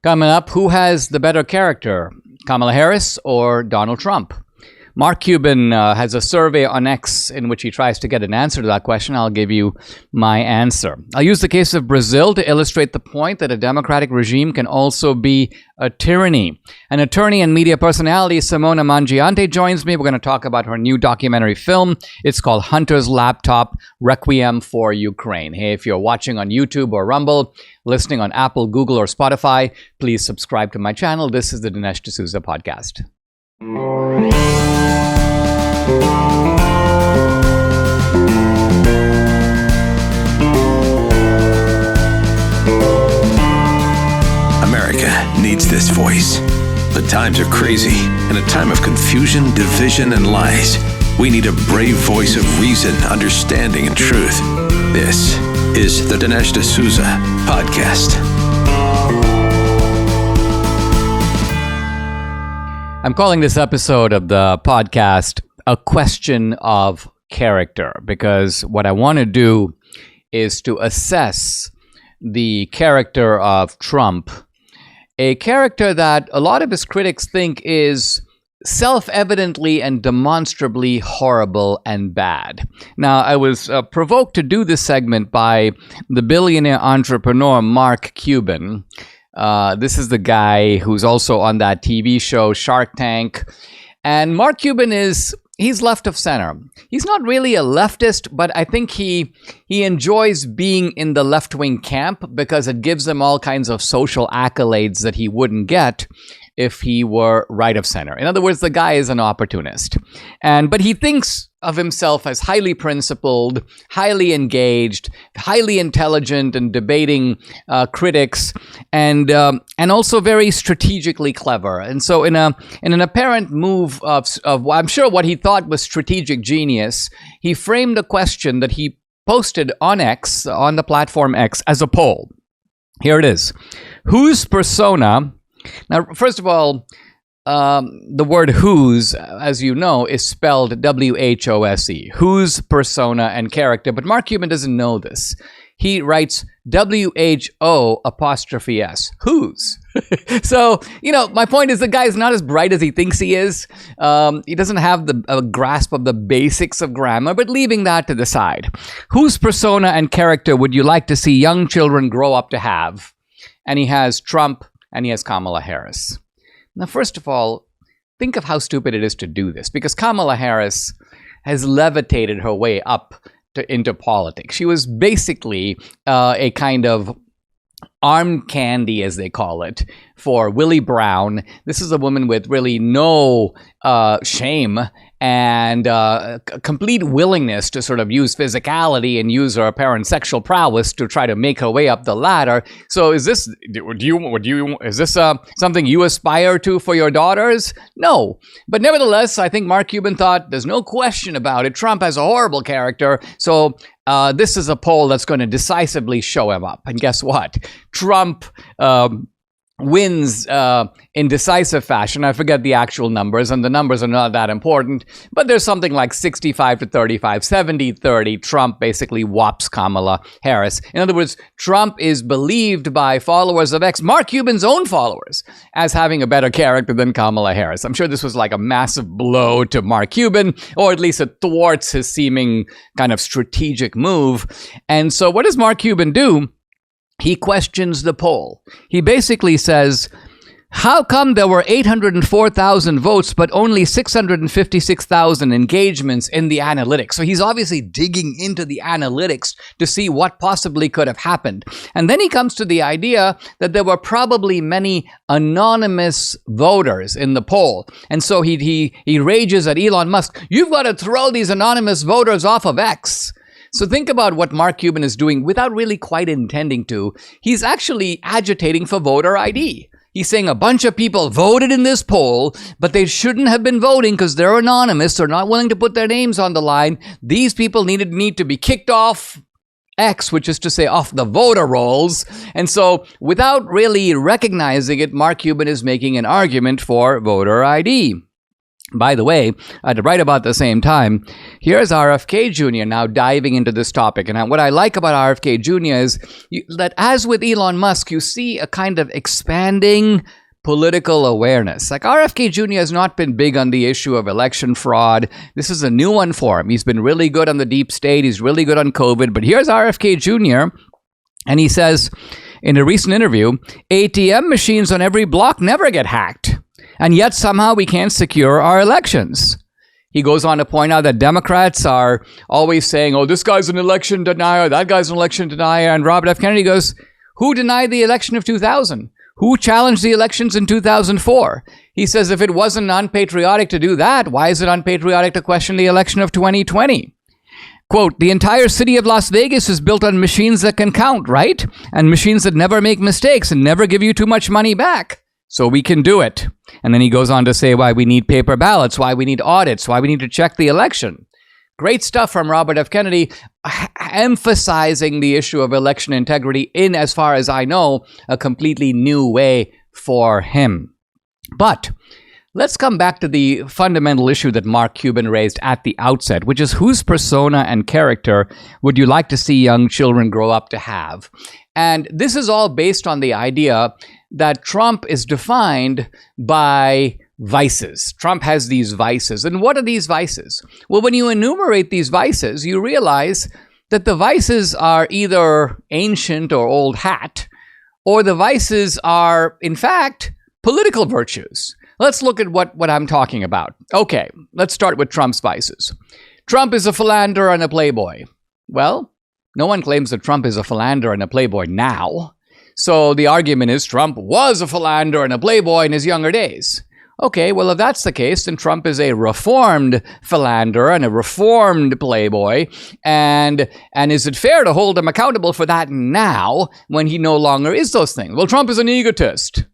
Coming up, who has the better character, Kamala Harris or Donald Trump? Mark Cuban has a survey on X in which he tries to get an answer to that question. I'll give you my answer. I'll use the case of Brazil to illustrate the point that a democratic regime can also be a tyranny. An attorney and media personality, Simona Mangiante, joins me. We're going to talk about her new documentary film. It's called Hunter's Laptop, Requiem for Ukraine. Hey, if you're watching on YouTube or Rumble, listening on Apple, Google, or Spotify, please subscribe to my channel. This is the Dinesh D'Souza podcast. America needs this voice. The times are crazy. In a time of confusion, division, and lies, we need a brave voice of reason, understanding, and truth. This is the Dinesh D'Souza podcast. I'm calling this episode of the podcast A Question of Character, because what I want to do is to assess the character of Trump, a character that a lot of his critics think is self-evidently and demonstrably horrible and bad. Now, I was provoked to do this segment by the billionaire entrepreneur Mark Cuban. This is the guy who's also on that TV show Shark Tank. And Mark Cuban he's left of center. He's not really a leftist, but I think he enjoys being in the left-wing camp because it gives him all kinds of social accolades that he wouldn't get if he were right of center. In other words, the guy is an opportunist. But he thinks of himself as highly principled, highly engaged, highly intelligent and debating critics, and also very strategically clever. And so in an apparent move of I'm sure what he thought was strategic genius, he framed a question that he posted on X, on the platform X, as a poll. Here it is. Whose persona... Now, first of all, the word whose, as you know, is spelled W-H-O-S-E. Whose persona and character. But Mark Cuban doesn't know this. He writes W-H-O''S. Whose? So, my point is the guy's not as bright as he thinks he is. He doesn't have a grasp of the basics of grammar, but leaving that to the side. Whose persona and character would you like to see young children grow up to have? And he has Trump and he has Kamala Harris. Now, first of all, think of how stupid it is to do this, because Kamala Harris has levitated her way up into politics. She was basically a kind of arm candy, as they call it, for Willie Brown. This is a woman with really no shame and complete willingness to sort of use physicality and use her apparent sexual prowess to try to make her way up the ladder. So is this something you aspire to for your daughters? No. But nevertheless, I think Mark Cuban thought there's no question about it. Trump has a horrible character. So this is a poll that's going to decisively show him up. And guess what? Trump wins in decisive fashion. I forget the actual numbers, and the numbers are not that important, but there's something like 65 to 35, 70-30. Trump basically whops Kamala Harris. In other words, Trump is believed by followers of X, Mark Cuban's own followers, as having a better character than Kamala Harris. I'm sure this was like a massive blow to Mark Cuban, or at least it thwarts his seeming kind of strategic move. And so what does Mark Cuban do? He questions the poll. He basically says, how come there were 804,000 votes, but only 656,000 engagements in the analytics? So he's obviously digging into the analytics to see what possibly could have happened. And then he comes to the idea that there were probably many anonymous voters in the poll. And so he rages at Elon Musk, you've got to throw these anonymous voters off of X. So think about what Mark Cuban is doing without really quite intending to. He's actually agitating for voter ID. He's saying a bunch of people voted in this poll, but they shouldn't have been voting because they're anonymous. They're not willing to put their names on the line. These people need to be kicked off X, which is to say off the voter rolls. And so without really recognizing it, Mark Cuban is making an argument for voter ID. By the way, at right about the same time, here's RFK Jr. now diving into this topic. And what I like about RFK Jr. is that, as with Elon Musk, you see a kind of expanding political awareness. Like, RFK Jr. has not been big on the issue of election fraud. This is a new one for him. He's been really good on the deep state. He's really good on COVID. But here's RFK Jr., and he says in a recent interview, ATM machines on every block never get hacked. And yet somehow we can't secure our elections. He goes on to point out that Democrats are always saying, oh, this guy's an election denier, that guy's an election denier. And Robert F. Kennedy goes, who denied the election of 2000? Who challenged the elections in 2004? He says, if it wasn't unpatriotic to do that, why is it unpatriotic to question the election of 2020? Quote, the entire city of Las Vegas is built on machines that can count, right? And machines that never make mistakes and never give you too much money back. So we can do it. And then he goes on to say why we need paper ballots, why we need audits, why we need to check the election. Great stuff from Robert F. Kennedy, emphasizing the issue of election integrity in, as far as I know, a completely new way for him. But let's come back to the fundamental issue that Mark Cuban raised at the outset, which is, whose persona and character would you like to see young children grow up to have? And this is all based on the idea that Trump is defined by vices. Trump has these vices. And what are these vices? Well, when you enumerate these vices, you realize that the vices are either ancient or old hat, or the vices are, in fact, political virtues. Let's look at what I'm talking about. Okay, let's start with Trump's vices. Trump is a philanderer and a playboy. Well, no one claims that Trump is a philanderer and a playboy now. So the argument is Trump was a philanderer and a playboy in his younger days. Okay, well, if that's the case, then Trump is a reformed philanderer and a reformed playboy. And is it fair to hold him accountable for that now when he no longer is those things? Well, Trump is an egotist.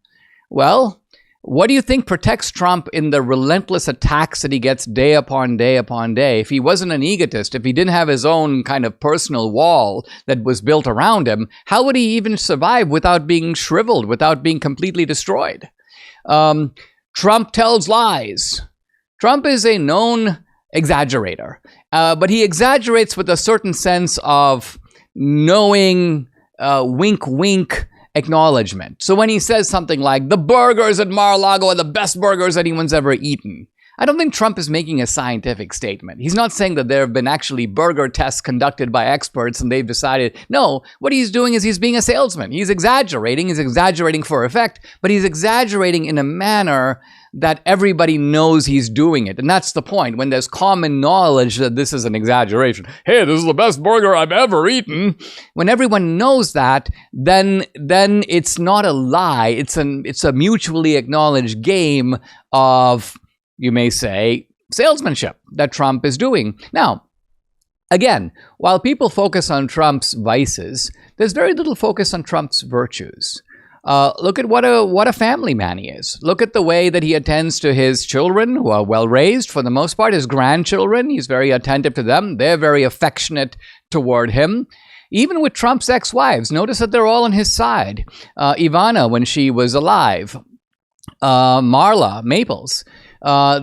Well, what do you think protects Trump in the relentless attacks that he gets day upon day upon day? If he wasn't an egotist, if he didn't have his own kind of personal wall that was built around him, how would he even survive without being shriveled, without being completely destroyed? Trump tells lies. Trump is a known exaggerator, but he exaggerates with a certain sense of knowing, wink, wink, acknowledgement. So when he says something like, the burgers at Mar-a-Lago are the best burgers anyone's ever eaten, I don't think Trump is making a scientific statement. He's not saying that there have been actually burger tests conducted by experts and they've decided. No, what he's doing is he's being a salesman. He's exaggerating for effect, but he's exaggerating in a manner that everybody knows he's doing it. And that's the point. When there's common knowledge that this is an exaggeration. Hey, this is the best burger I've ever eaten. When everyone knows that, then it's not a lie. It's a mutually acknowledged game of, you may say, salesmanship that Trump is doing. Now, again, while people focus on Trump's vices, there's very little focus on Trump's virtues. Look at what a family man he is. Look at the way that he attends to his children, who are well raised for the most part, his grandchildren. He's very attentive to them. They're very affectionate toward him. Even with Trump's ex-wives, notice that they're all on his side. Ivana, when she was alive, Marla Maples.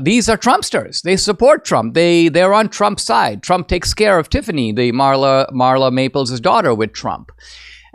These are Trumpsters. They support Trump. They're on Trump's side. Trump takes care of Tiffany, the Marla Maples' daughter, with Trump.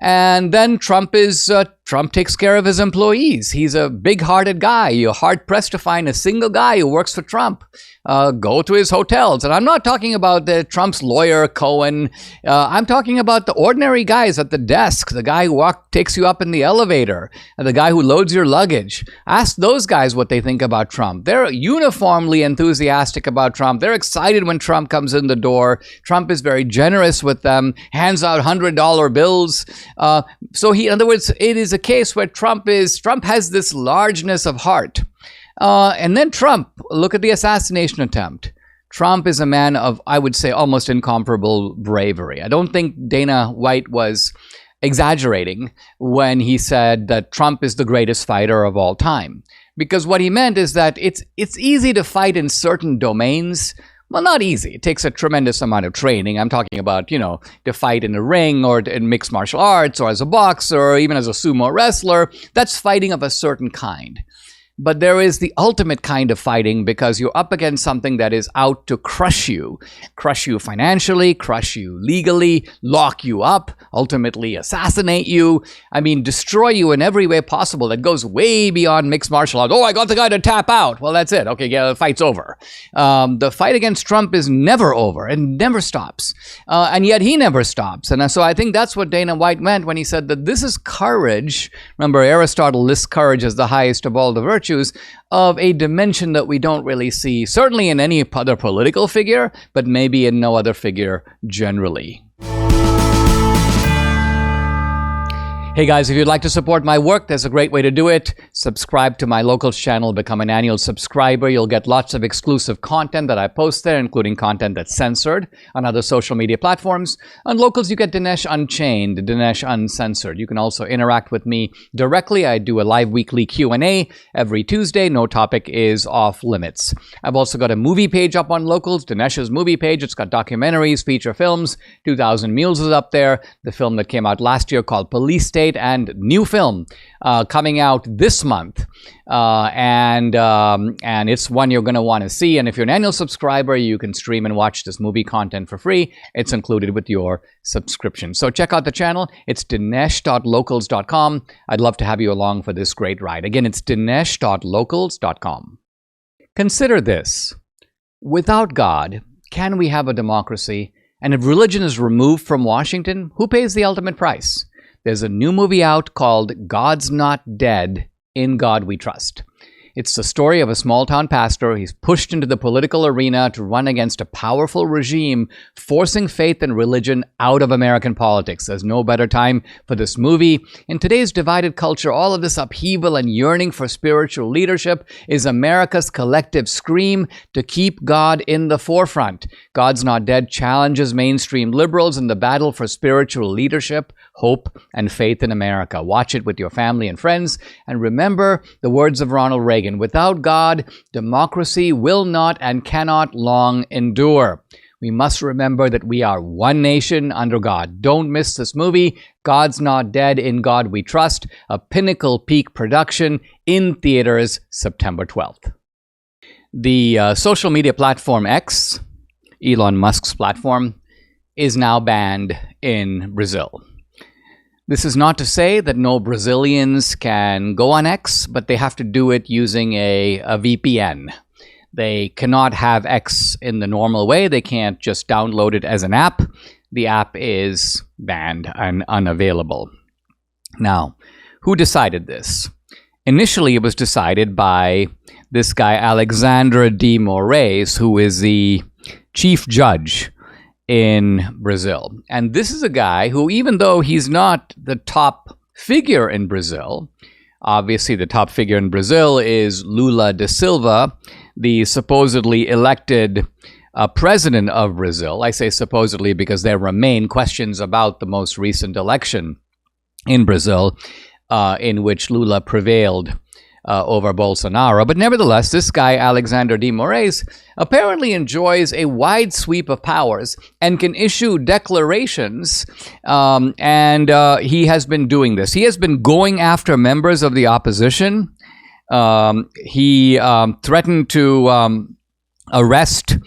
And then Trump takes care of his employees. He's a big-hearted guy. You're hard-pressed to find a single guy who works for Trump. Go to his hotels. And I'm not talking about Trump's lawyer, Cohen. I'm talking about the ordinary guys at the desk, the guy who takes you up in the elevator, and the guy who loads your luggage. Ask those guys what they think about Trump. They're uniformly enthusiastic about Trump. They're excited when Trump comes in the door. Trump is very generous with them, hands out $100 bills. In other words, it is a case where Trump has this largeness of heart. And then Trump, look at the assassination attempt. Trump is a man of, I would say, almost incomparable bravery. I don't think Dana White was exaggerating when he said that Trump is the greatest fighter of all time. Because what he meant is that it's easy to fight in certain domains. Well, not easy. It takes a tremendous amount of training. I'm talking about, to fight in a ring or in mixed martial arts or as a boxer or even as a sumo wrestler. That's fighting of a certain kind. but there is the ultimate kind of fighting because you're up against something that is out to crush you financially, crush you legally, lock you up, ultimately assassinate you. I mean, destroy you in every way possible. That goes way beyond mixed martial arts. Oh, I got the guy to tap out. Well, that's it. Okay, yeah, the fight's over. The fight against Trump is never over and never stops. And yet he never stops. And so I think that's what Dana White meant when he said that this is courage. Remember, Aristotle lists courage as the highest of all the virtues, of a dimension that we don't really see, certainly in any other political figure, but maybe in no other figure generally. Hey guys, if you'd like to support my work, there's a great way to do it. Subscribe to my Locals channel, become an annual subscriber. You'll get lots of exclusive content that I post there, including content that's censored on other social media platforms. On Locals, you get Dinesh Unchained, Dinesh Uncensored. You can also interact with me directly. I do a live weekly Q&A every Tuesday. No topic is off limits. I've also got a movie page up on Locals, Dinesh's movie page. It's got documentaries, feature films. 2000 Mules is up there. The film that came out last year called Police State, and new film coming out this month, and it's one you're going to want to see. And if you're an annual subscriber, you can stream and watch this movie content for free. It's included with your subscription. So check out the channel. It's dinesh.locals.com. I'd love to have you along for this great ride. Again, it's dinesh.locals.com. Consider this. Without God, can we have a democracy? And if religion is removed from Washington, who pays the ultimate price? There's a new movie out called God's Not Dead, In God We Trust. It's the story of a small-town pastor. He's pushed into the political arena to run against a powerful regime, forcing faith and religion out of American politics. There's no better time for this movie. In today's divided culture, all of this upheaval and yearning for spiritual leadership is America's collective scream to keep God in the forefront. God's Not Dead challenges mainstream liberals in the battle for spiritual leadership, hope, and faith in America. Watch it with your family and friends. And remember the words of Ronald Reagan. Without God, democracy will not and cannot long endure. We must remember that we are one nation under God. Don't miss this movie, God's Not Dead, In God We Trust, a Pinnacle Peak production in theaters September 12th. The social media platform X, Elon Musk's platform, is now banned in Brazil. This is not to say that no Brazilians can go on X, but they have to do it using a VPN. They cannot have X in the normal way. They can't just download it as an app. The app is banned and unavailable. Now, who decided this? Initially, it was decided by this guy, Alexandre de Moraes, who is the chief judge in Brazil. And this is a guy who, even though he's not the top figure in Brazil, obviously the top figure in Brazil is Lula da Silva, the supposedly elected president of Brazil. I say supposedly because there remain questions about the most recent election in Brazil, in which Lula prevailed over Bolsonaro. But nevertheless, this guy, Alexandre de Moraes, apparently enjoys a wide sweep of powers and can issue declarations, and he has been doing this. He has been going after members of the opposition. He threatened to arrest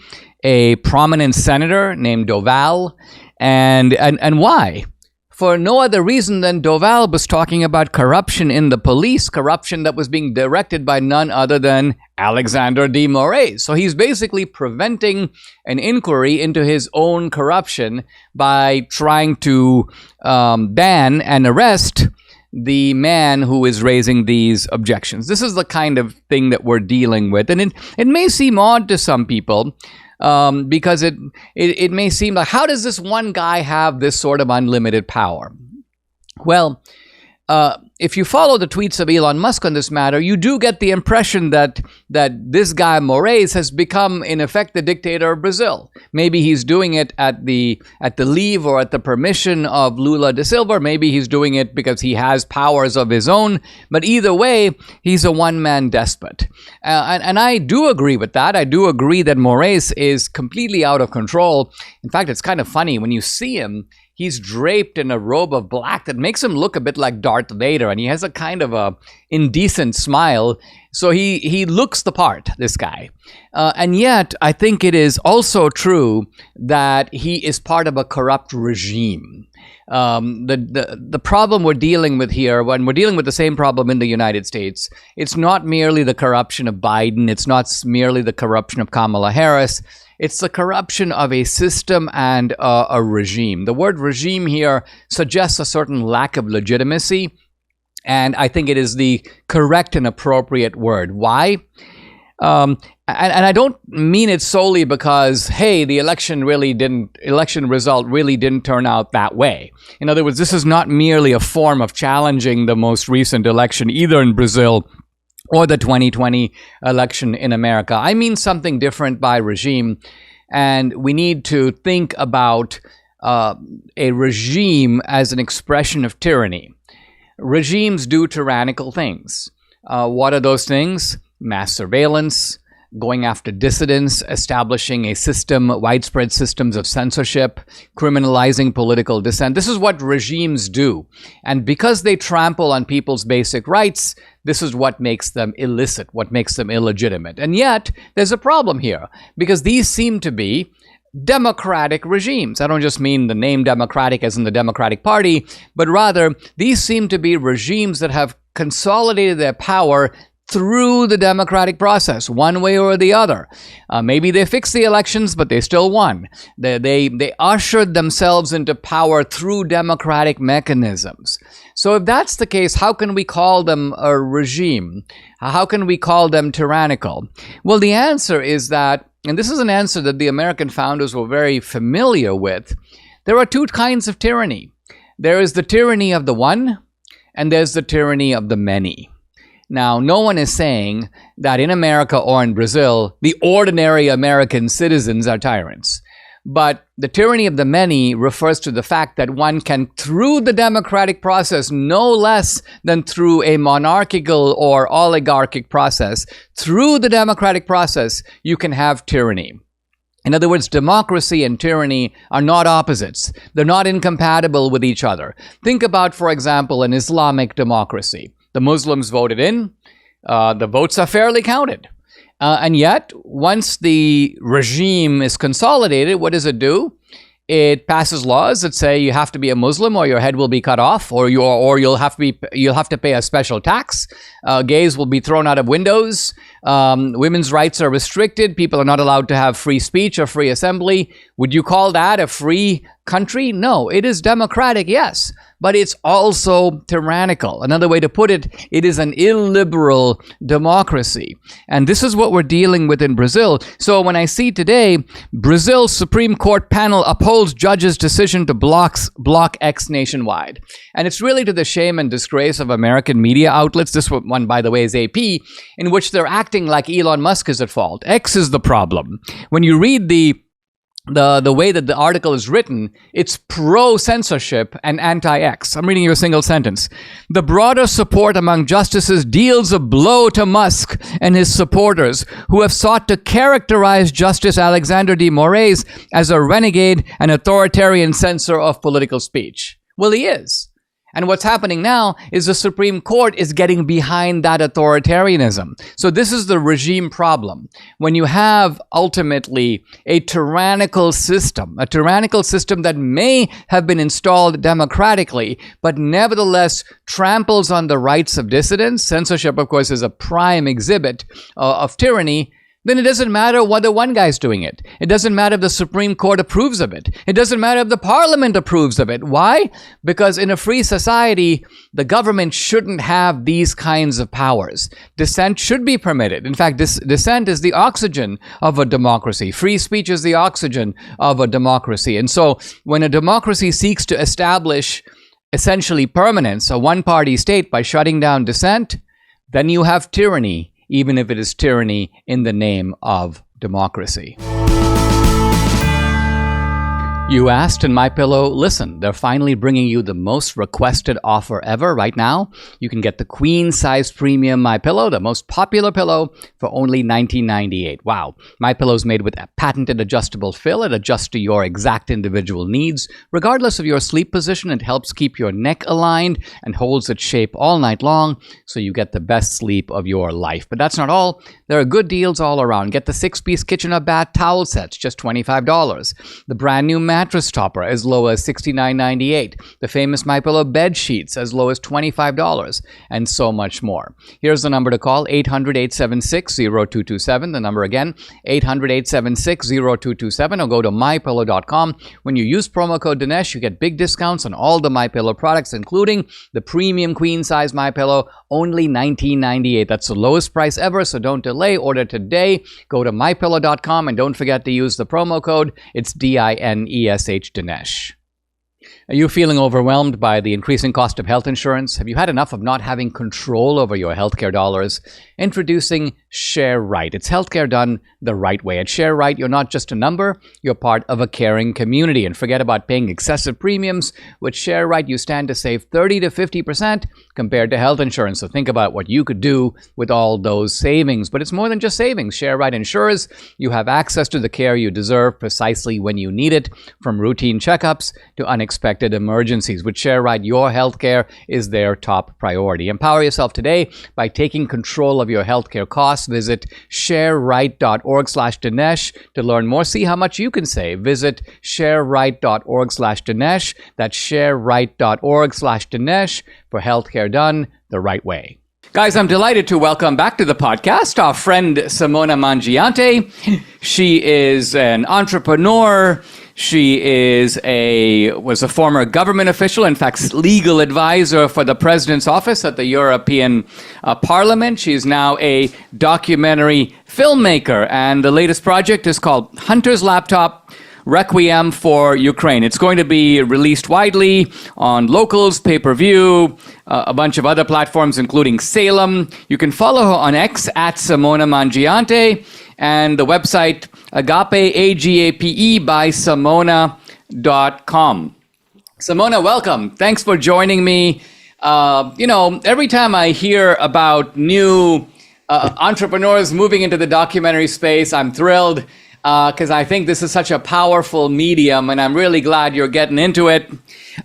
a prominent senator named Doval. And why? For no other reason than Doval was talking about corruption in the police, corruption that was being directed by none other than Alexandre de Moraes. So he's basically preventing an inquiry into his own corruption by trying to ban and arrest the man who is raising these objections. This is the kind of thing that we're dealing with. And it may seem odd to some people, because it may seem like, how does this one guy have this sort of unlimited power? Well, if you follow the tweets of Elon Musk on this matter, you do get the impression that this guy Moraes has become, in effect, the dictator of Brazil. Maybe he's doing it at the leave or at the permission of Lula da Silva. Maybe he's doing it because he has powers of his own. But either way, he's a one-man despot. And I do agree with that. I do agree that Moraes is completely out of control. In fact, it's kind of funny when you see him. He's draped in a robe of black that makes him look a bit like Darth Vader, and he has a kind of a indecent smile. So he looks the part, this guy. And yet, I think it is also true that he is part of a corrupt regime. The problem we're dealing with here, when we're dealing with the same problem in the United States, it's not merely the corruption of Biden, it's not merely the corruption of Kamala Harris, it's the corruption of a system and a regime. The word regime here suggests a certain lack of legitimacy, and I think it is the correct and appropriate word. Why? And I don't mean it solely because, hey, the election result really didn't turn out that way. In other words, this is not merely a form of challenging the most recent election, either in Brazil or the 2020 election in America. I mean something different by regime, and we need to think about a regime as an expression of tyranny. Regimes do tyrannical things. What are those things? Mass surveillance, going after dissidents, establishing a system, widespread systems of censorship, criminalizing political dissent. This is what regimes do. And because they trample on people's basic rights, this is what makes them illicit, what makes them illegitimate. And yet, there's a problem here, because these seem to be democratic regimes. I don't just mean the name democratic as in the Democratic Party, but rather these seem to be regimes that have consolidated their power through the democratic process, one way or the other. Maybe they fixed the elections, but they still won. They ushered themselves into power through democratic mechanisms. So if that's the case, how can we call them a regime? How can we call them tyrannical? Well, the answer is that, and this is an answer that the American founders were very familiar with, there are two kinds of tyranny. There is the tyranny of the one, and there's the tyranny of the many. Now, no one is saying that in America or in Brazil, the ordinary American citizens are tyrants. But the tyranny of the many refers to the fact that one can, through the democratic process, no less than through a monarchical or oligarchic process, through the democratic process, you can have tyranny. In other words, democracy and tyranny are not opposites. They're not incompatible with each other. Think about, for example, an Islamic democracy. The Muslims voted in, the votes are fairly counted. And yet, once the regime is consolidated, what does it do? It passes laws that say you have to be a Muslim or your head will be cut off, or you'll have to pay a special tax. Gays will be thrown out of windows. Women's rights are restricted. People are not allowed to have free speech or free assembly. Would you call that a free country? No, it is democratic, yes, but it's also tyrannical. Another way to put it, it is an illiberal democracy. And this is what we're dealing with in Brazil. So when I see today, Brazil's Supreme Court panel upholds judge's decision to block X nationwide. And it's really to the shame and disgrace of American media outlets. This one, by the way, is AP, in which they're acting like Elon Musk is at fault. X is the problem. When you read the way that the article is written, it's pro-censorship and anti-X. I'm reading you a single sentence. The broader support among justices deals a blow to Musk and his supporters, who have sought to characterize Justice Alexander de Moraes as a renegade and authoritarian censor of political speech. Well, he is. And what's happening now is the Supreme Court is getting behind that authoritarianism. So this is the regime problem. When you have ultimately a tyrannical system that may have been installed democratically, but nevertheless tramples on the rights of dissidents. Censorship, of course, is a prime exhibit of tyranny. Then it doesn't matter whether one guy's doing it. It doesn't matter if the Supreme Court approves of it. It doesn't matter if the Parliament approves of it. Why? Because in a free society, the government shouldn't have these kinds of powers. Dissent should be permitted. In fact, dissent is the oxygen of a democracy. Free speech is the oxygen of a democracy. And so when a democracy seeks to establish essentially permanence, a one-party state, by shutting down dissent, then you have tyranny, even if it is tyranny in the name of democracy. You asked and MyPillow listened. They're finally bringing you the most requested offer ever right now. You can get the queen size premium MyPillow, the most popular pillow, for only $19.98. Wow. MyPillow's made with a patented adjustable fill. It adjusts to your exact individual needs. Regardless of your sleep position, it helps keep your neck aligned and holds its shape all night long so you get the best sleep of your life. But that's not all. There are good deals all around. Get the 6-piece kitchen-up bath towel sets, just $25. The brand new mattress topper as low as $69.98. The famous MyPillow bed sheets as low as $25, and so much more. Here's the number to call, 800-876-0227. The number again, 800-876-0227, or go to mypillow.com. When you use promo code Dinesh, you get big discounts on all the MyPillow products, including the premium queen size MyPillow, only $19.98. That's the lowest price ever, so don't delay. Order today. Go to mypillow.com and don't forget to use the promo code. It's DINESH Dinesh. Are you feeling overwhelmed by the increasing cost of health insurance? Have you had enough of not having control over your healthcare dollars? Introducing Share Right. It's healthcare done the right way. At Share Right, you're not just a number, you're part of a caring community. And forget about paying excessive premiums. With Share Right, you stand to save 30 to 50% compared to health insurance. So think about what you could do with all those savings. But it's more than just savings. Share Right ensures you have access to the care you deserve precisely when you need it, from routine checkups to unexpected emergencies. With Share Right, your healthcare is their top priority. Empower yourself today by taking control of your healthcare costs. Visit shareright.org/Dinesh to learn more. See how much you can save. Visit shareright.org/Dinesh. That's shareright.org/Dinesh for healthcare done the right way. Guys, I'm delighted to welcome back to the podcast our friend Simona Mangiante. She is an entrepreneur. She was a former government official, in fact, legal advisor for the president's office at the European Parliament. She's now a documentary filmmaker, and the latest project is called Hunter's Laptop: Requiem for Ukraine. It's going to be released widely on Locals, pay-per-view, a bunch of other platforms, including Salem. You can follow her on X at Simona Mangiante, and the website Agape, AGAPE, by Simona.com. Simona, welcome. Thanks for joining me. Every time I hear about new entrepreneurs moving into the documentary space, I'm thrilled because I think this is such a powerful medium, and I'm really glad you're getting into it.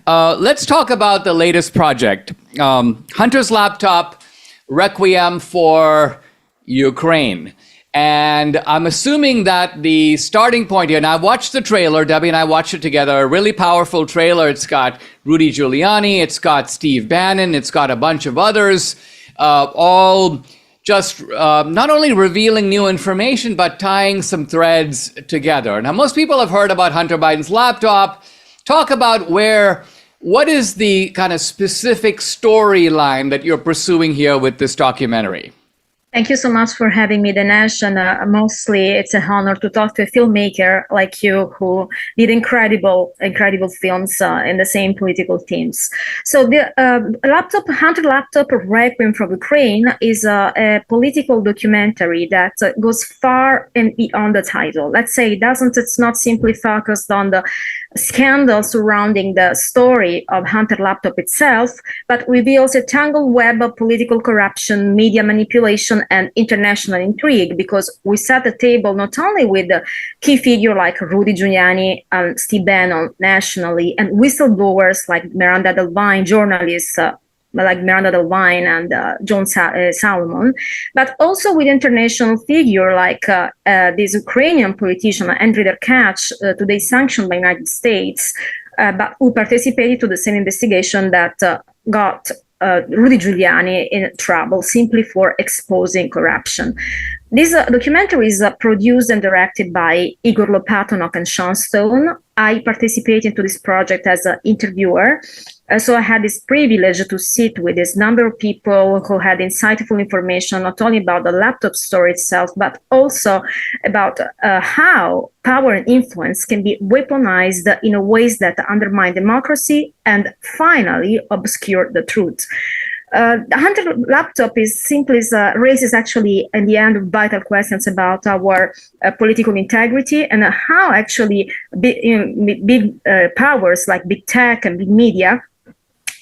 Let's talk about the latest project, Hunter's Laptop: Requiem for Ukraine. And I'm assuming that the starting point here, and I watched the trailer, Debbie and I watched it together, a really powerful trailer. It's got Rudy Giuliani, it's got Steve Bannon, it's got a bunch of others, all just not only revealing new information, but tying some threads together. Now, most people have heard about Hunter Biden's laptop. Talk about what is the kind of specific storyline that you're pursuing here with this documentary? Thank you so much for having me, Dinesh. And mostly it's an honor to talk to a filmmaker like you who did incredible films in the same political themes. So the Hunter Laptop: Requiem for Ukraine is a political documentary that goes far and beyond the title. Let's say it's not simply focused on the scandal surrounding the story of Hunter Laptop itself, but reveals a tangled web of political corruption, media manipulation, and international intrigue, because we set the table not only with the key figure like Rudy Giuliani and Steve Bannon nationally, and whistleblowers like Miranda Devine, journalists like Miranda Devine and John Salomon, but also with international figure like this Ukrainian politician, Andriy Derkach, today sanctioned by the United States, but who participated to the same investigation that got Rudy Giuliani in trouble simply for exposing corruption. This documentary is produced and directed by Igor Lopatonok and Sean Stone. I participated into this project as an interviewer. So I had this privilege to sit with this number of people who had insightful information, not only about the laptop story itself, but also about how power and influence can be weaponized in ways that undermine democracy and finally obscure the truth. The Hunter laptop raises actually in the end vital questions about our political integrity and how actually big powers like big tech and big media,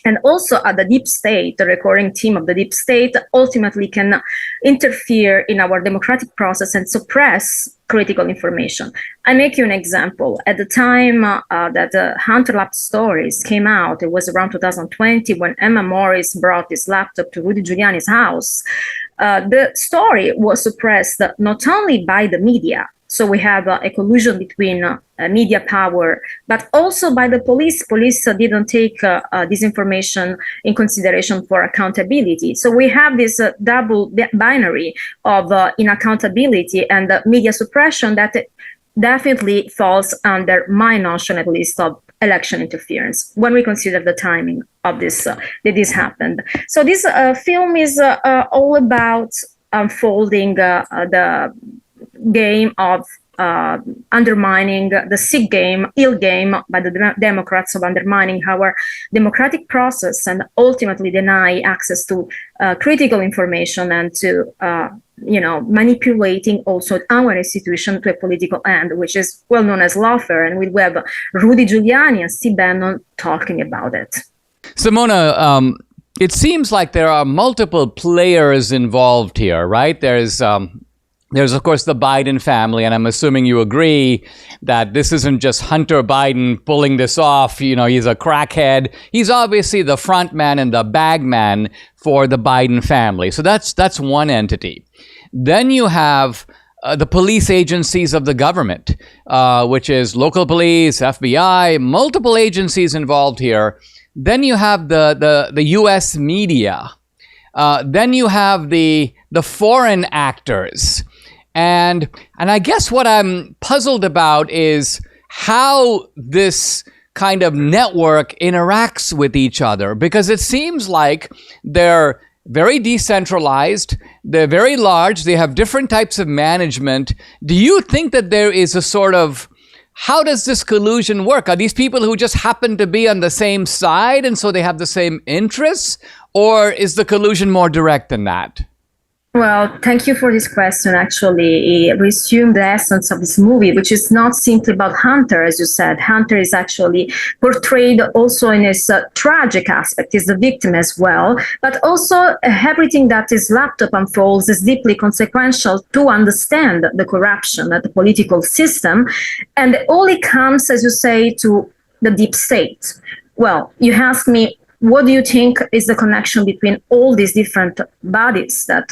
and also the deep state, the recurring theme of the deep state, ultimately can interfere in our democratic process and suppress critical information. I make you an example. At the time that the Hunter laptop stories came out, it was around 2020 when Emma Morris brought this laptop to Rudy Giuliani's house. The story was suppressed not only by the media, so we have a collusion between media power, but also by the police. Police didn't take this information in consideration for accountability. So we have this double binary of inaccountability and media suppression that definitely falls under my notion, at least, of election interference when we consider the timing of this, that this happened. So this film is all about unfolding the game of undermining the sick game, ill game by the Democrats of undermining our democratic process and ultimately deny access to critical information and to, manipulating also our institution to a political end, which is well known as lawfare. And we have Rudy Giuliani and Steve Bannon talking about it. Simona, it seems like there are multiple players involved here, right? There's, of course, the Biden family, and I'm assuming you agree that this isn't just Hunter Biden pulling this off. You know, he's a crackhead. He's obviously the front man and the bag man for the Biden family. So that's one entity. Then you have the police agencies of the government, which is local police, FBI, multiple agencies involved here. Then you have the U.S. media. Then you have the foreign actors. And I guess what I'm puzzled about is how this kind of network interacts with each other, because it seems like they're very decentralized, they're very large, they have different types of management. Do you think that there is a sort of, how does this collusion work? Are these people who just happen to be on the same side and so they have the same interests? Or is the collusion more direct than that? Well, thank you for this question. Actually, it resumed the essence of this movie, which is not simply about Hunter, as you said. Hunter is actually portrayed also in his tragic aspect. He's the victim as well. But also everything that his laptop unfolds is deeply consequential to understand the corruption at the political system. And all it comes, as you say, to the deep state. Well, you ask me, what do you think is the connection between all these different bodies that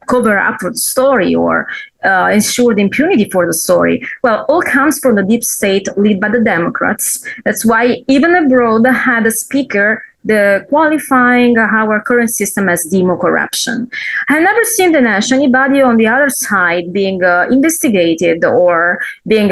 cover up for the story or ensure the impunity for the story? Well, all comes from the deep state led by the Democrats. That's why even abroad had a speaker qualifying our current system as demo corruption. I've never seen, Dinesh, anybody on the other side being investigated or being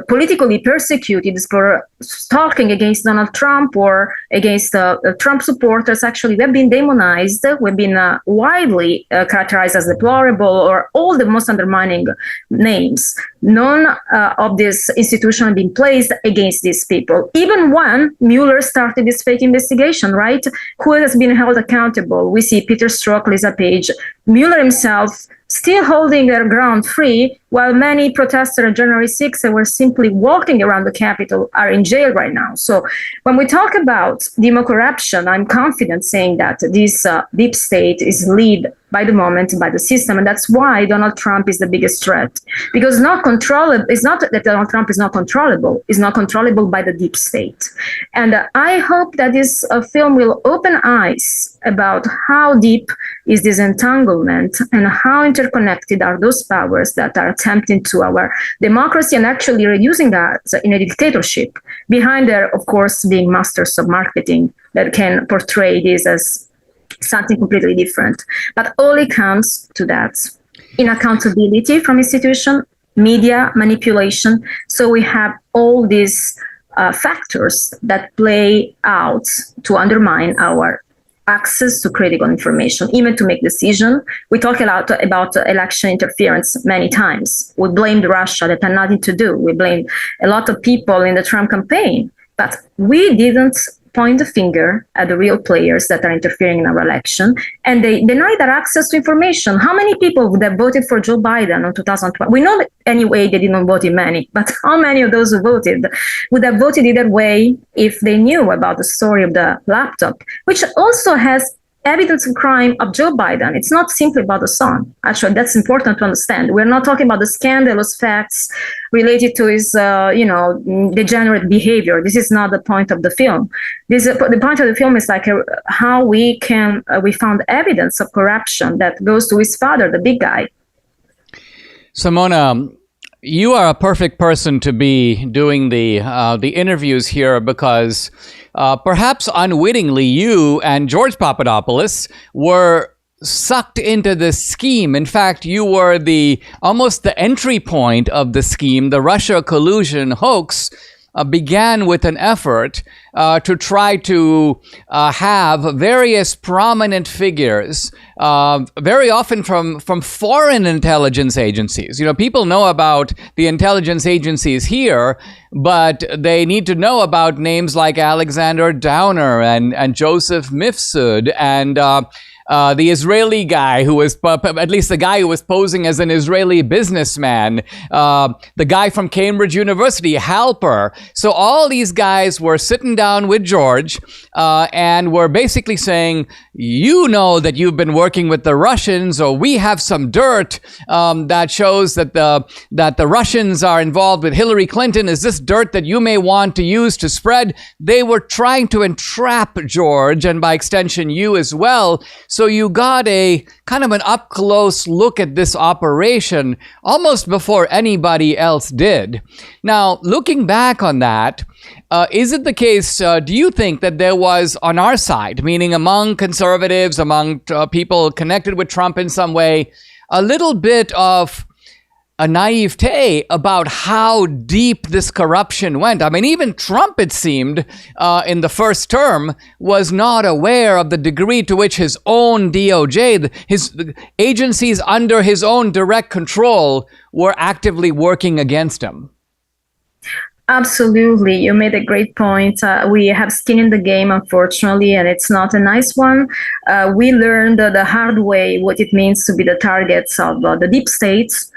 politically persecuted for talking against Donald Trump or against Trump supporters. Actually, we've been demonized. We've been widely characterized as deplorable or all the most undermining names. None of this institution have been placed against these people. Even when Mueller started this fake investigation, right? Who has been held accountable? We see Peter Strzok, Lisa Page, Mueller himself still holding their ground free, while many protesters on January 6th that were simply walking around the Capitol are in jail right now. So when we talk about demo corruption, I'm confident saying that this deep state is led by the moment by the system. And that's why Donald Trump is the biggest threat. Because it's not that Donald Trump is not controllable. It's not controllable by the deep state. And I hope that this film will open eyes about how deep is this entanglement and how interconnected are those powers that are attempting to our democracy and actually reducing us in a dictatorship, behind there, of course, being masters of marketing that can portray this as something completely different. But all it comes to that inaccountability from institution, media manipulation. So we have all these factors that play out to undermine our access to critical information, even to make decisions. We talk a lot about election interference many times. We blamed Russia, that had nothing to do. We blamed a lot of people in the Trump campaign, but we didn't point the finger at the real players that are interfering in our election, and they deny their access to information. How many people would have voted for Joe Biden in 2012? We know that anyway they didn't vote in many, but how many of those who voted would have voted either way if they knew about the story of the laptop, which also has evidence of crime of Joe Biden. It's not simply about the son. Actually, that's important to understand. We're not talking about the scandalous facts related to his, degenerate behavior. This is not the point of the film. The point of the film is like how we found evidence of corruption that goes to his father, the big guy. Simona, you are a perfect person to be doing the interviews here because perhaps unwittingly you and George Papadopoulos were sucked into this scheme. In fact, you were almost the entry point of the scheme. The Russia collusion hoax began with an effort to try to have various prominent figures, very often from foreign intelligence agencies. You know, people know about the intelligence agencies here, but they need to know about names like Alexander Downer and Joseph Mifsud and the Israeli guy who was, at least the guy who was posing as an Israeli businessman, the guy from Cambridge University, Halper. So all these guys were sitting down with George and were basically saying, you know that you've been working with the Russians, or we have some dirt that shows that the Russians are involved with Hillary Clinton. Is this dirt that you may want to use to spread? They were trying to entrap George, and by extension you as well. So you got a kind of an up-close look at this operation almost before anybody else did. Now, looking back on that, is it the case, do you think that there was on our side, meaning among conservatives, among people connected with Trump in some way, a little bit of a naivete about how deep this corruption went? I mean, even Trump, it seemed, in the first term, was not aware of the degree to which his own DOJ, his agencies under his own direct control, were actively working against him. Absolutely. You made a great point. We have skin in the game, unfortunately, and it's not a nice one. We learned the hard way what it means to be the targets of the deep states.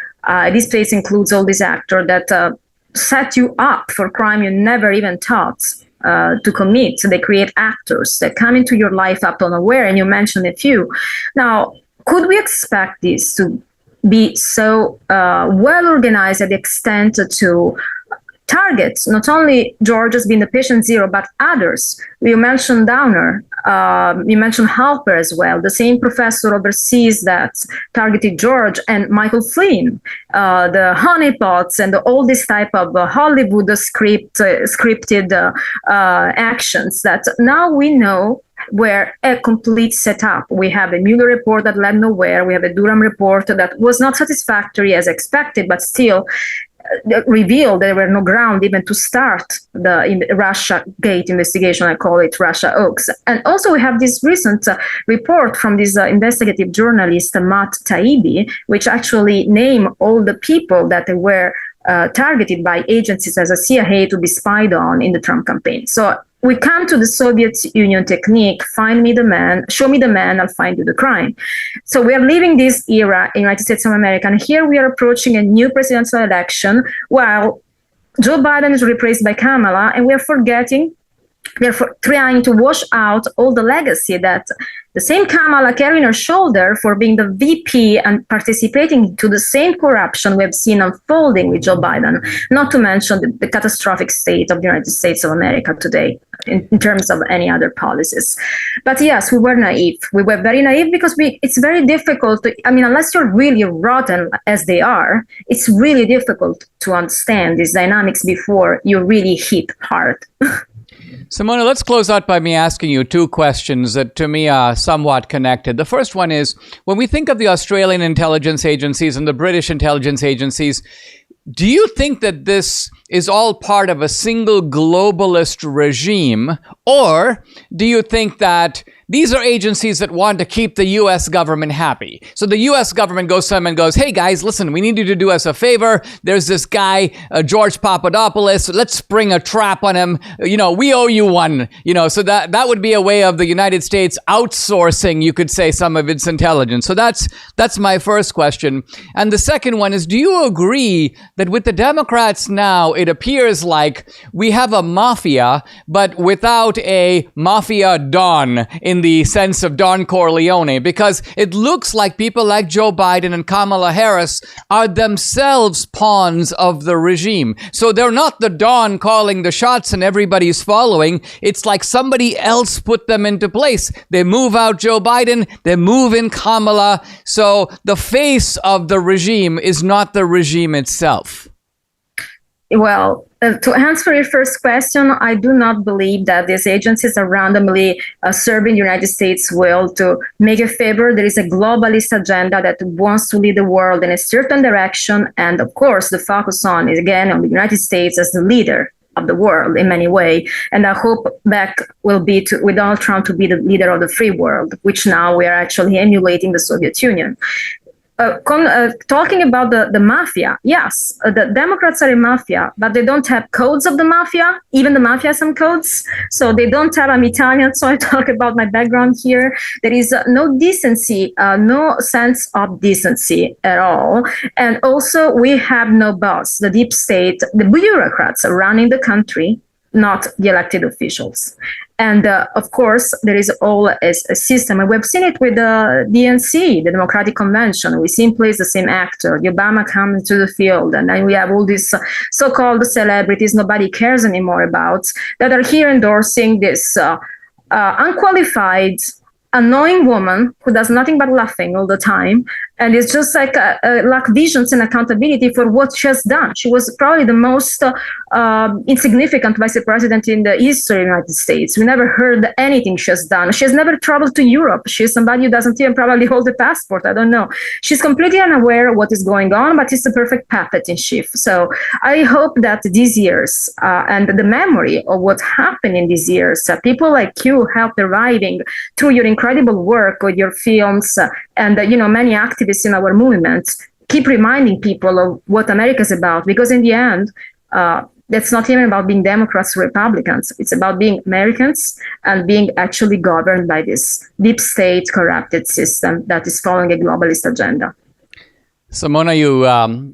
Deep states includes all these actors that set you up for crime you never even thought to commit. So they create actors that come into your life up unaware, and you mentioned a few. Now, could we expect this to be so well organized at the extent to targets not only George as being the patient zero, but others? You mentioned Downer, you mentioned Halper as well, the same professor overseas that targeted George, and Michael Flynn, the honeypots and all this type of Hollywood scripted actions that now we know were a complete setup. We have a Mueller report that led nowhere. We have a Durham report that was not satisfactory as expected, but still revealed there were no ground even to start the Russia Gate investigation. I call it Russia Oaks. And also we have this recent report from this investigative journalist, Matt Taibbi, which actually name all the people that were targeted by agencies as a CIA to be spied on in the Trump campaign. So we come to the Soviet Union technique, find me the man, show me the man, I'll find you the crime. So we are leaving this era in the United States of America, and here we are approaching a new presidential election while Joe Biden is replaced by Kamala, and we are trying to wash out all the legacy that the same Kamala carrying her shoulder for being the VP and participating to the same corruption we have seen unfolding with Joe Biden, not to mention the catastrophic state of the United States of America today in terms of any other policies. But yes, we were naive. We were very naive because it's very difficult unless you're really rotten as they are, it's really difficult to understand these dynamics before you really hit hard. Simona, let's close out by me asking you two questions that to me are somewhat connected. The first one is, when we think of the Australian intelligence agencies and the British intelligence agencies, do you think that this is all part of a single globalist regime, or do you think that these are agencies that want to keep the U.S. government happy. So the U.S. government goes to them and goes, hey guys, listen, we need you to do us a favor. There's this guy, George Papadopoulos. Let's spring a trap on him. We owe you one. So that would be a way of the United States outsourcing, you could say, some of its intelligence. So that's my first question. And the second one is, do you agree that with the Democrats now, it appears like we have a mafia, but without a mafia don in the sense of Don Corleone? Because it looks like people like Joe Biden and Kamala Harris are themselves pawns of the regime. So they're not the Don calling the shots and everybody's following. It's like somebody else put them into place. They move out Joe Biden, they move in Kamala. So the face of the regime is not the regime itself. Well, to answer your first question, I do not believe that these agencies are randomly serving the United States will to make a favor. There is a globalist agenda that wants to lead the world in a certain direction. And of course, the focus on is again on the United States as the leader of the world in many ways. And I hope back will be with Donald Trump to be the leader of the free world, which now we are actually emulating the Soviet Union. Talking about the mafia, yes, the Democrats are a mafia, but they don't have codes of the mafia. Even the mafia has some codes. So they don't have, I'm Italian, so I talk about my background here. There is no decency, no sense of decency at all. And also we have no boss, the deep state, the bureaucrats are running the country, not the elected officials. And of course, there is all a system, and we've seen it with the DNC, the Democratic Convention. We see in place the same actor. The Obama comes into the field, and then we have all these so-called celebrities nobody cares anymore about that are here endorsing this unqualified, annoying woman who does nothing but laughing all the time. And it's just like lack visions and accountability for what she has done. She was probably the most insignificant vice president in the history of the United States. We never heard anything she has done. She has never traveled to Europe. She's somebody who doesn't even probably hold a passport. I don't know. She's completely unaware of what is going on, but it's a perfect puppet in chief. So I hope that these years and the memory of what happened in these years, people like you helped arriving through your incredible work with your films and many activists in our movement keep reminding people of what America is about, because in the end, that's not even about being Democrats or Republicans. It's about being Americans and being actually governed by this deep state corrupted system that is following a globalist agenda. Simona,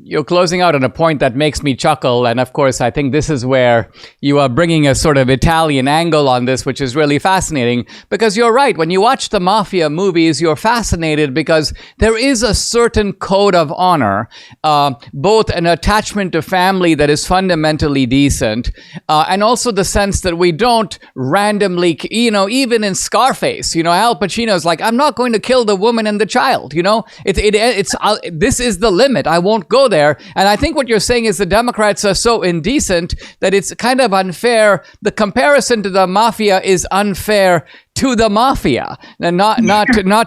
you're closing out on a point that makes me chuckle. And of course, I think this is where you are bringing a sort of Italian angle on this, which is really fascinating. Because you're right. When you watch the mafia movies, you're fascinated because there is a certain code of honor, both an attachment to family that is fundamentally decent, and also the sense that we don't randomly, even in Scarface, Al Pacino's like, I'm not going to kill the woman and the child, this is the limit. I won't go there. And I think what you're saying is the Democrats are so indecent that it's kind of unfair. The comparison to the mafia is unfair to the mafia and not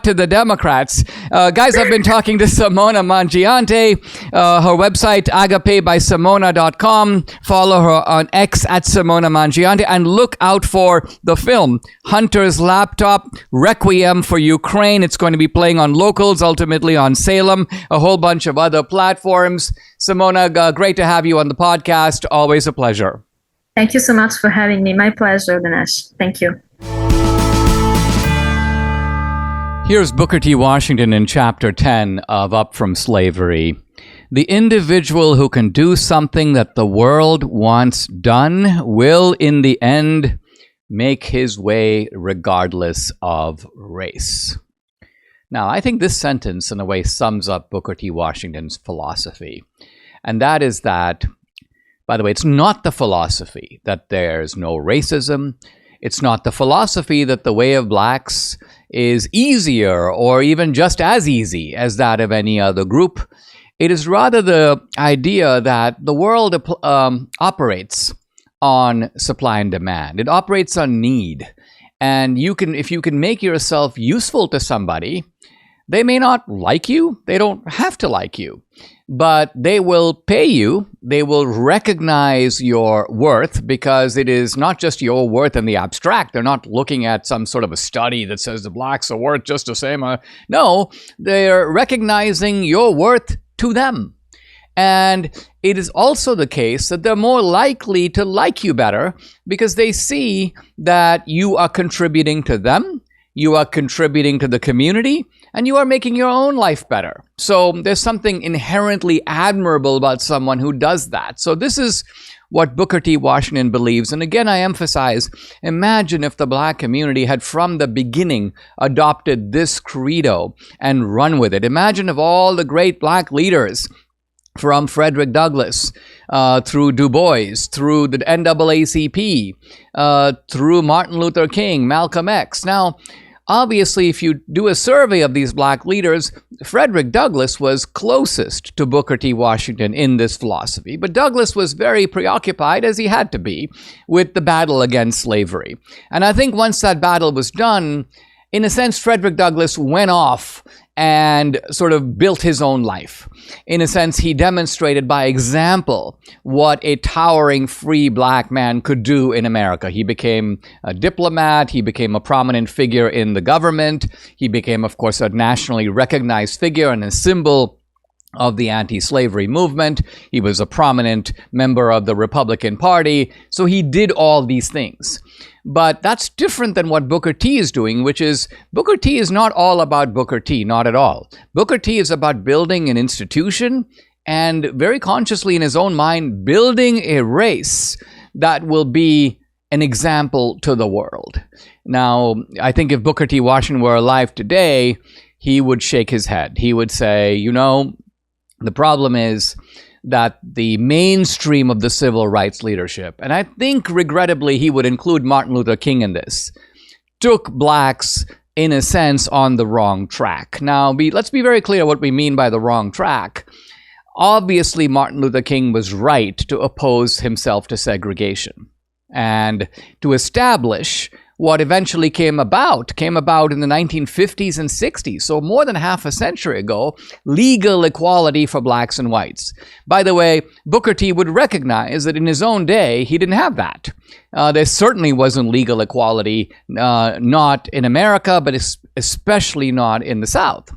to the Democrats. Guys, I've been talking to Simona Mangiante. Her website, agapebysimona.com. Follow her on X at Simona Mangiante and look out for the film Hunter's Laptop, Requiem for Ukraine. It's going to be playing on Locals, ultimately on Salem, a whole bunch of other platforms. Simona, great to have you on the podcast. Always a pleasure. Thank you so much for having me. My pleasure, Dinesh. Thank you. Here's Booker T. Washington in Chapter 10 of Up From Slavery. The individual who can do something that the world wants done will, in the end, make his way regardless of race. Now, I think this sentence, in a way, sums up Booker T. Washington's philosophy. And that is that, by the way, it's not the philosophy that there's no racism. It's not the philosophy that the way of blacks is easier or even just as easy as that of any other group. It is rather the idea that the world operates on supply and demand. It operates on need. And if you can make yourself useful to somebody, they may not like you. They don't have to like you. but they will pay you. They will recognize your worth, because it is not just your worth in the abstract. They're not looking at some sort of a study that says the blacks are worth just the same. No, they're recognizing your worth to them. And it is also the case that they're more likely to like you better, because they see that you are contributing to them, you are contributing to the community, and you are making your own life better. So there's something inherently admirable about someone who does that. So this is what Booker T. Washington believes. And again, I emphasize, imagine if the black community had from the beginning adopted this credo and run with it. Imagine if all the great black leaders, from Frederick Douglass, through Du Bois, through the NAACP, through Martin Luther King, Malcolm X. Now, obviously, if you do a survey of these black leaders, Frederick Douglass was closest to Booker T. Washington in this philosophy. But Douglass was very preoccupied, as he had to be, with the battle against slavery. And I think once that battle was done, in a sense, Frederick Douglass went off and sort of built his own life. In a sense, he demonstrated by example what a towering free black man could do in America. He became a diplomat. He became a prominent figure in the government. He became, of course, a nationally recognized figure and a symbol of the anti-slavery movement. He was a prominent member of the Republican Party. So he did all these things. But that's different than what Booker T is doing, which is Booker T is not all about Booker T, not at all. Booker T is about building an institution and very consciously in his own mind, building a race that will be an example to the world. Now, I think if Booker T. Washington were alive today, he would shake his head. He would say, the problem is that the mainstream of the civil rights leadership, and I think regrettably he would include Martin Luther King in this, took blacks, in a sense, on the wrong track. Now, let's be very clear what we mean by the wrong track. Obviously, Martin Luther King was right to oppose himself to segregation and to establish what eventually came about in the 1950s and 60s, so more than half a century ago, legal equality for blacks and whites. By the way, Booker T would recognize that in his own day, he didn't have that. There certainly wasn't legal equality, not in America, but especially not in the South.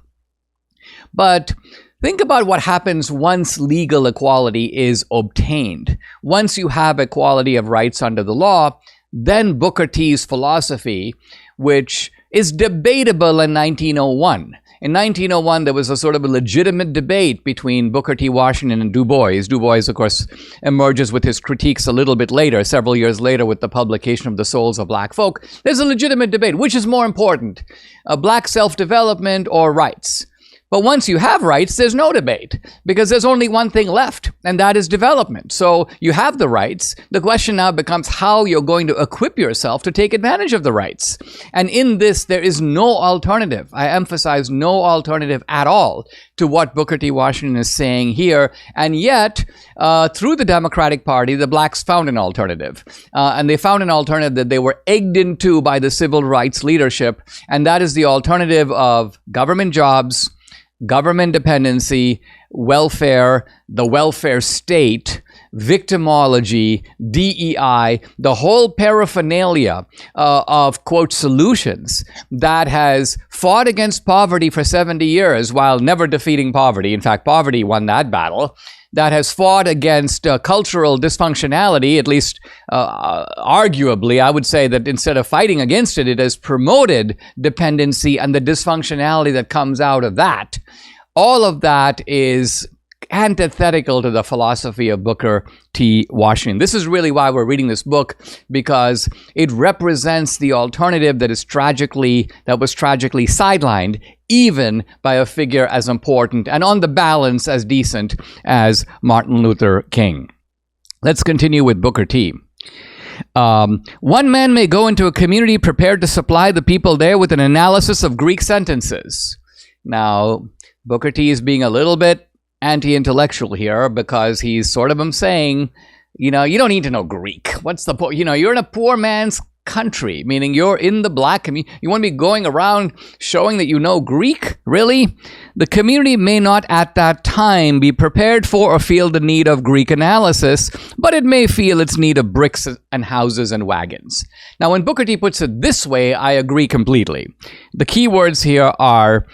But think about what happens once legal equality is obtained. Once you have equality of rights under the law, then Booker T's philosophy, which is debatable in 1901. In 1901, there was a sort of a legitimate debate between Booker T. Washington and Du Bois. Du Bois, of course, emerges with his critiques a little bit later, several years later, with the publication of The Souls of Black Folk. There's a legitimate debate. Which is more important, black self-development or rights? But once you have rights, there's no debate, because there's only one thing left, and that is development. So you have the rights. The question now becomes how you're going to equip yourself to take advantage of the rights. And in this, there is no alternative. I emphasize no alternative at all to what Booker T. Washington is saying here. And yet, through the Democratic Party, the blacks found an alternative. And they found an alternative that they were egged into by the civil rights leadership. And that is the alternative of government jobs, government dependency, welfare, the welfare state, victimology, DEI, the whole paraphernalia of, quote, solutions that has fought against poverty for 70 years while never defeating poverty. In fact, poverty won that battle. That has fought against cultural dysfunctionality, at least arguably. I would say that instead of fighting against it, it has promoted dependency and the dysfunctionality that comes out of that. All of that is antithetical to the philosophy of Booker T. Washington. This is really why we're reading this book, because it represents the alternative that was tragically sidelined, even by a figure as important and on the balance as decent as Martin Luther King. Let's continue with Booker T. One man may go into a community prepared to supply the people there with an analysis of Greek sentences. Now, Booker T is being a little bit anti-intellectual here, because he's sort of saying, you don't need to know Greek. What's the point? You're in a poor man's country, meaning you're in the black community. You want to be going around showing that you know Greek? Really? The community may not at that time be prepared for or feel the need of Greek analysis, but it may feel its need of bricks and houses and wagons. Now, when Booker T puts it this way, I agree completely. The key words here are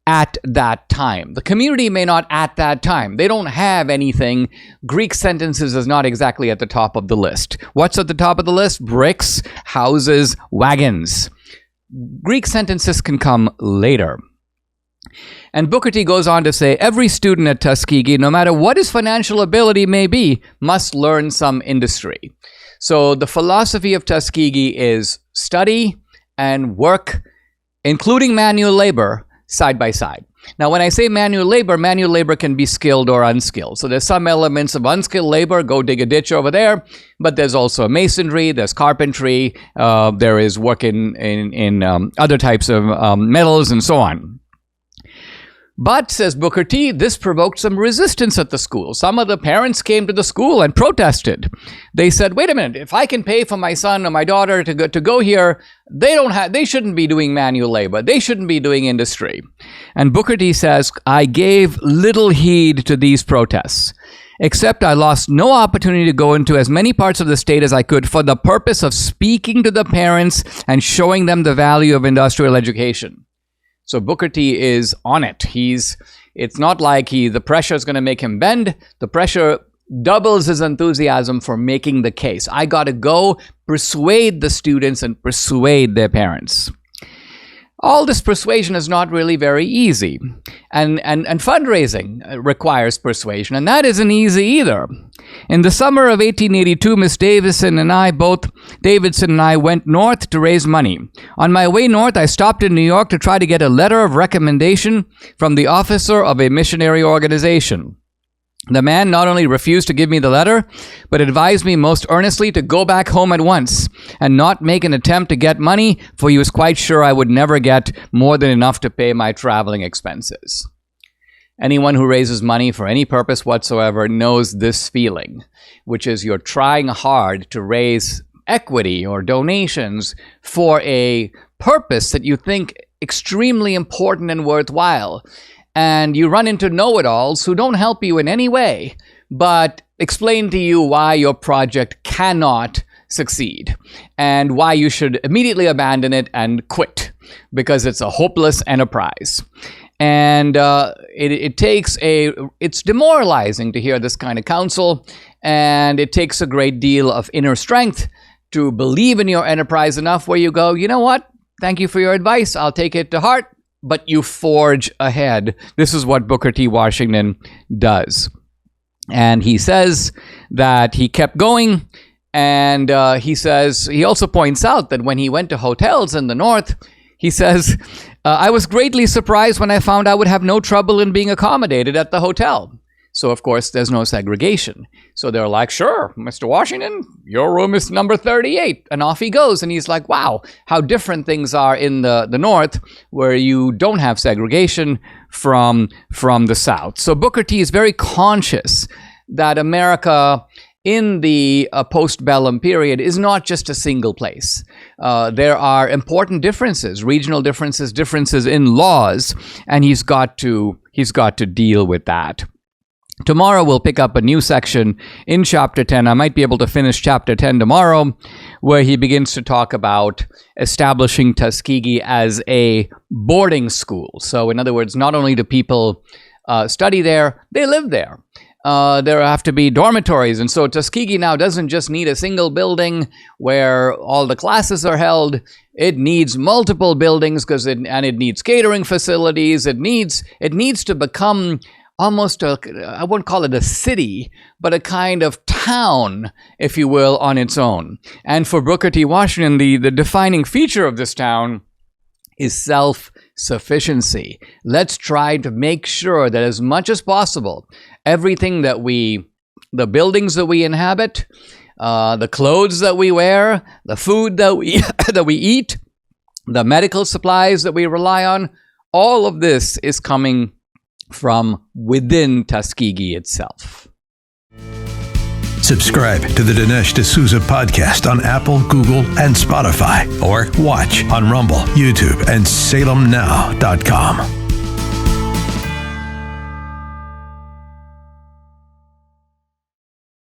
at that time. The community may not at that time. They don't have anything. Greek sentences is not exactly at the top of the list. What's at the top of the list? Bricks, houses, wagons. Greek sentences can come later. And Booker T goes on to say, every student at Tuskegee, no matter what his financial ability may be, must learn some industry. So the philosophy of Tuskegee is study and work, including manual labor, side by side. Now, when I say manual labor can be skilled or unskilled. So there's some elements of unskilled labor, go dig a ditch over there, but there's also masonry, there's carpentry, there is work in other types of metals and so on. But, says Booker T, this provoked some resistance at the school. Some of the parents came to the school and protested. They said, wait a minute, if I can pay for my son or my daughter to go here, they shouldn't be doing manual labor. They shouldn't be doing industry. And Booker T says, I gave little heed to these protests, except I lost no opportunity to go into as many parts of the state as I could for the purpose of speaking to the parents and showing them the value of industrial education. So Booker T is on it. It's not like the pressure is going to make him bend. The pressure doubles his enthusiasm for making the case. I got to go persuade the students and persuade their parents. All this persuasion is not really very easy. And fundraising requires persuasion, and that isn't easy either. In the summer of 1882, Miss Davidson and I went north to raise money. On my way north, I stopped in New York to try to get a letter of recommendation from the officer of a missionary organization. The man not only refused to give me the letter, but advised me most earnestly to go back home at once and not make an attempt to get money, for he was quite sure I would never get more than enough to pay my traveling expenses. Anyone who raises money for any purpose whatsoever knows this feeling, which is you're trying hard to raise equity or donations for a purpose that you think extremely important and worthwhile. And you run into know-it-alls who don't help you in any way, but explain to you why your project cannot succeed and why you should immediately abandon it and quit because it's a hopeless enterprise. And it's demoralizing to hear this kind of counsel, and it takes a great deal of inner strength to believe in your enterprise enough where you go, you know what? Thank you for your advice. I'll take it to heart. But you forge ahead. This is what Booker T. Washington does. And he says that he kept going. And he also points out that when he went to hotels in the North, he says, I was greatly surprised when I found I would have no trouble in being accommodated at the hotel. So, of course, there's no segregation. So they're like, sure, Mr. Washington, your room is number 38. And off he goes. And he's like, wow, how different things are in the North where you don't have segregation from the South. So Booker T is very conscious that America in the postbellum period is not just a single place. There are important differences, regional differences, differences in laws, and he's got to deal with that. Tomorrow we'll pick up a new section in Chapter 10. I might be able to finish Chapter 10 tomorrow, where he begins to talk about establishing Tuskegee as a boarding school. So in other words, not only do people study there, they live there. There have to be dormitories. And so Tuskegee now doesn't just need a single building where all the classes are held. It needs multiple buildings and it needs catering facilities. It needs to become almost I wouldn't call it a city, but a kind of town, if you will, on its own. And for Booker T. Washington, the defining feature of this town is self-sufficiency. Let's try to make sure that as much as possible, everything the buildings that we inhabit, the clothes that we wear, the food that we eat, the medical supplies that we rely on, all of this is coming from within Tuskegee itself. Subscribe to the Dinesh D'Souza podcast on Apple, Google, and Spotify, or watch on Rumble, YouTube, and SalemNow.com.